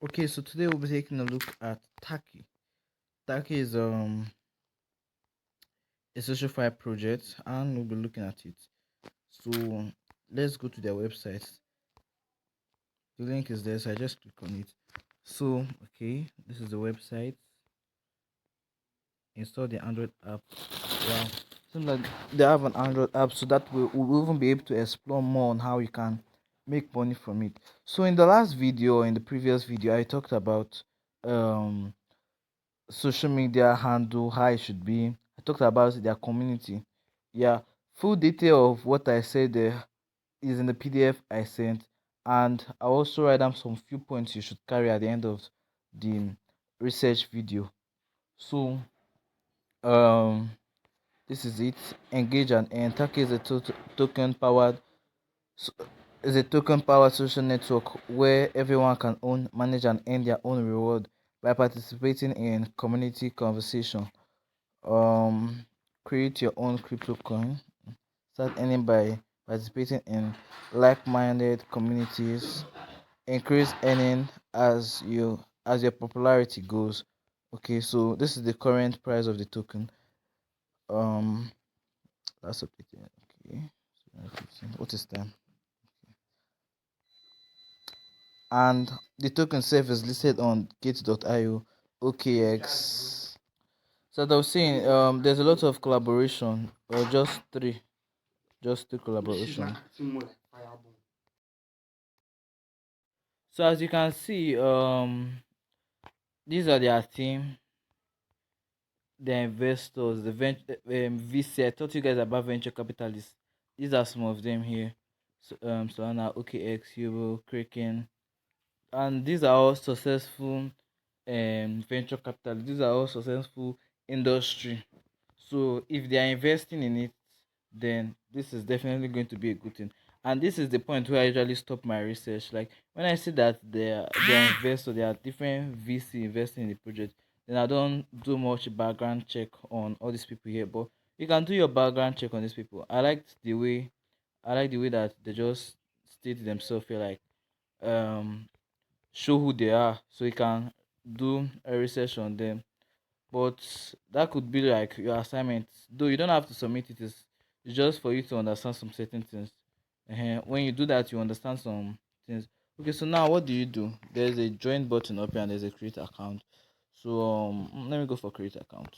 Okay, so today we'll be taking a look at Taki. Taki is a socialFi project, and we'll be looking at it. So let's go to their website. The link is there, so I just click on it. So okay, this is the website. Install the Android app. Wow, seems like they have an Android app, so that we'll even be able to explore more on how you can make money from it. So in the last video, in the previous video, I talked about um social media handle, how it should be. I talked about their community. Yeah, full detail of what I said there is in the PDF I sent, and I also write down some few points you should carry at the end of the research video. So um this is it. Engage and earn. Taki is a token powered so, is a token powered social network where everyone can own, manage, and earn their own reward by participating in community conversation. um Create your own crypto coin. Start earning by participating in like-minded communities. Increase earning as your popularity goes. Okay, so this is the current price of the token. um that's updated. Okay, what is time? And the token itself is listed on gate.io, OKX. So as I was saying, there's a lot of collaboration, or just three collaboration. So as you can see, these are their team, the investors, the VC. I taught you guys about venture capitalists. These are some of them here. So, Solana, OKX, Euro, Kraken, and these are all successful venture capitalists. These are all successful industry. So if they are investing in it, then this is definitely going to be a good thing. And this is the point where I usually stop my research. Like when I see that they are investors, there are different VC investing in the project, then I don't do much background check on all these people here. But you can do your background check on these people. I like the way that they just state themselves here, like show who they are, so you can do a research on them. But that could be like your assignment, though you don't have to submit it. It's just for you to understand some certain things. When you do that, you understand some things. Okay, so now what do you do? There's a join button up here and there's a create account. So let me go for create account.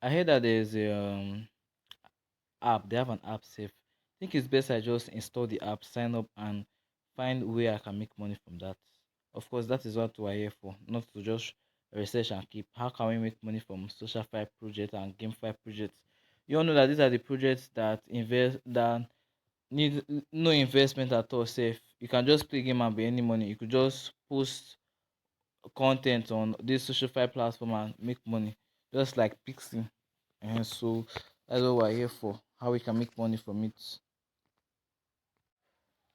I heard that there's a app. They have an app safe. I think it's best I just install the app, sign up, and find where I can make money from that. Of course, that is what we're here for, not to just research and keep. How can we make money from socialFi project and GameFi projects? You all know that these are the projects that need no investment at all. Safe. You can just play game and be any money. You could just post content on this socialFi platform and make money, just like Pixie. And so that's what we're here for. How we can make money from it.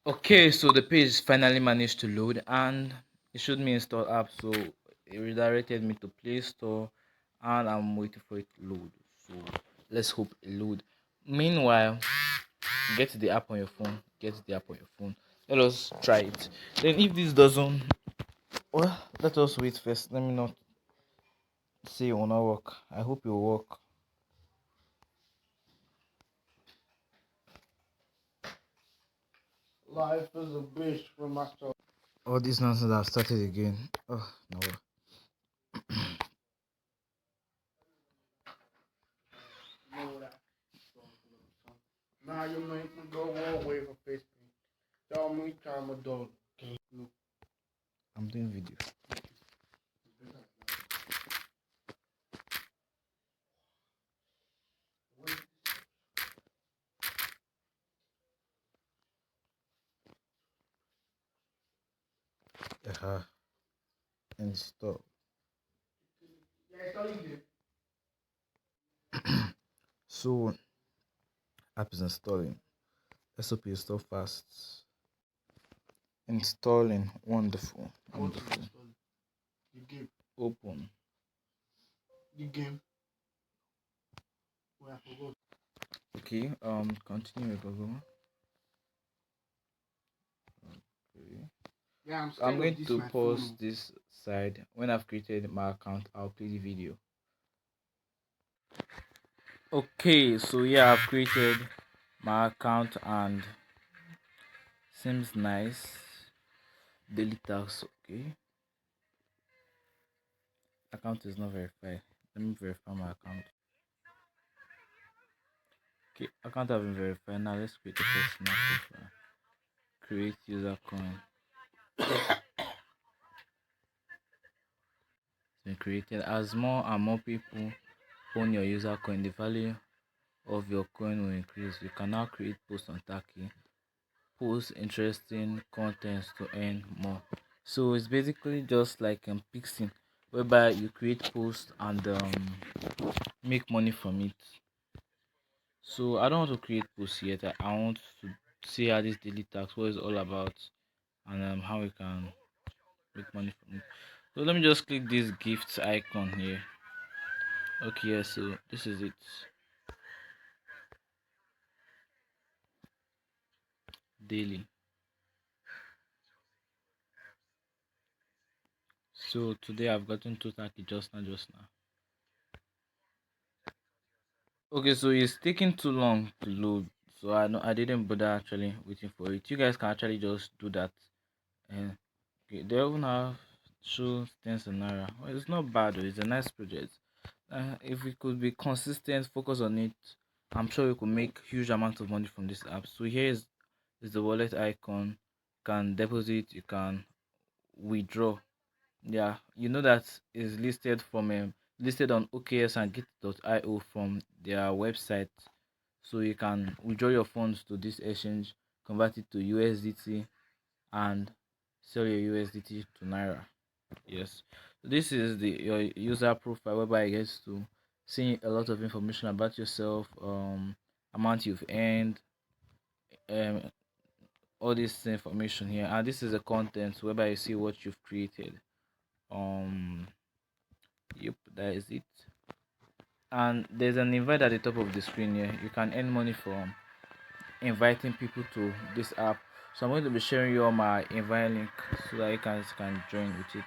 Okay, so the page finally managed to load and it showed me install app, so it redirected me to Play Store and I'm waiting for it to load. So let's hope it load. Meanwhile, get the app on your phone. Get the app on your phone. Let us try it. Then if this doesn't, well, let us wait first. Let me not say it will not work. I hope it will work. Life is a bitch for myself. All this nonsense have started again. Oh no. Now you make me go one way for Facebook. Tell me time a dog. I'm doing video. Uh-huh. Install. So app is installing. SOP install fast. Installing. Wonderful. Wonderful. The game. Open. The game. Where I forgot. Okay. Continue with Google. Okay. Yeah, I'm I'm scared of going this to my phone. pause this side. When I've created my account, I'll play the video. Okay, so yeah, I've created my account and seems nice. Daily tasks, okay. Account is not verified. Let me verify my account. Okay, account have been verified. Now let's create a personal profile. Create user coin. It's been created. As more and more people own your user coin, the value of your coin will increase. You can now create posts on Taki, post interesting contents to earn more. So it's basically just like Pixin, whereby you create posts and make money from it. So I don't want to create posts yet. I want to see how this daily tax, what it's all about, and how we can make money from it. So let me just click this gifts icon here. Okay, yeah, so this is it. Daily. So today I've gotten two Taki just now. Okay, so it's taking too long to load. So I didn't bother actually waiting for it. You guys can actually just do that. And okay, they even have show 10 naira. Well, it's not bad though. It's a nice project. If we could be consistent, focus on it, I'm sure we could make huge amounts of money from this app. So here is the wallet icon. You can deposit, you can withdraw. Yeah, you know that is listed on OKS and Git.io from their website. So you can withdraw your funds to this exchange, convert it to USDT, and sell your USDT to Naira. Yes, this is the your user profile whereby it gets to see a lot of information about yourself, amount you've earned, um, all this information here, and this is the content whereby you see what you've created. Um, yep, that is it. And there's an invite at the top of the screen here. You can earn money from inviting people to this app. So I'm going to be sharing you all my invite link so that you guys can join with it.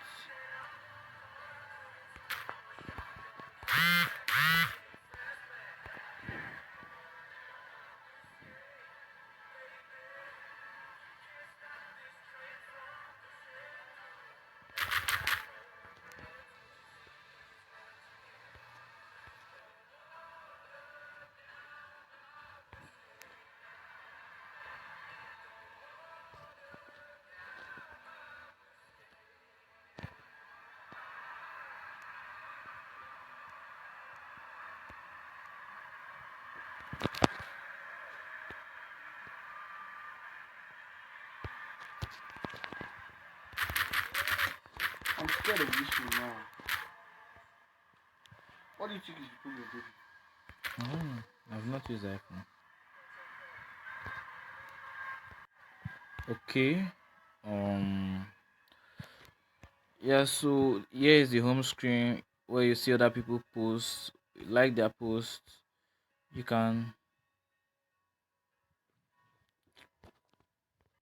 I'm scared of this one now. What do you think is the problem with it? I don't know. I've not used iPhone. Okay. Um. Yeah. So here is the home screen where you see other people post, like their posts. You can,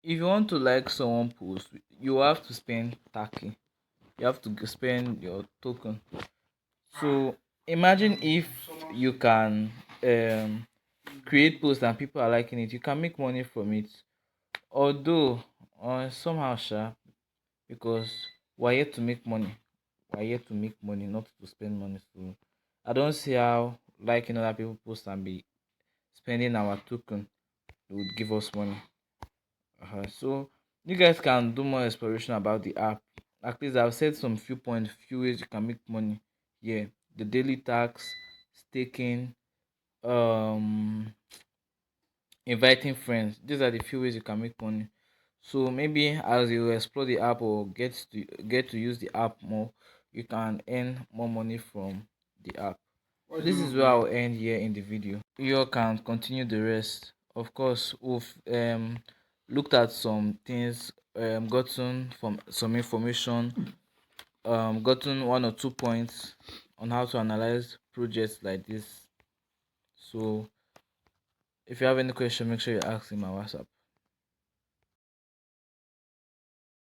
if you want to like someone post, you have to spend Taki. You have to spend your token. So imagine if you can um create posts and people are liking it, you can make money from it. Although somehow sha, because we're here to make money. We're here to make money, not to spend money. So I don't see how liking other people posts and be spending our token would give us money. So you guys can do more exploration about the app. At least I've said some few points, few ways you can make money. Yeah, the daily tax, staking, um, inviting friends. These are the few ways you can make money. So maybe as you explore the app or get to use the app more, you can earn more money from the app. So What's this going is on, where bro? I'll end here in the video. You all can continue the rest. Of course, we've looked at some things, gotten from some information, gotten 1 or 2 points on how to analyze projects like this. So if you have any question, make sure you ask in my WhatsApp.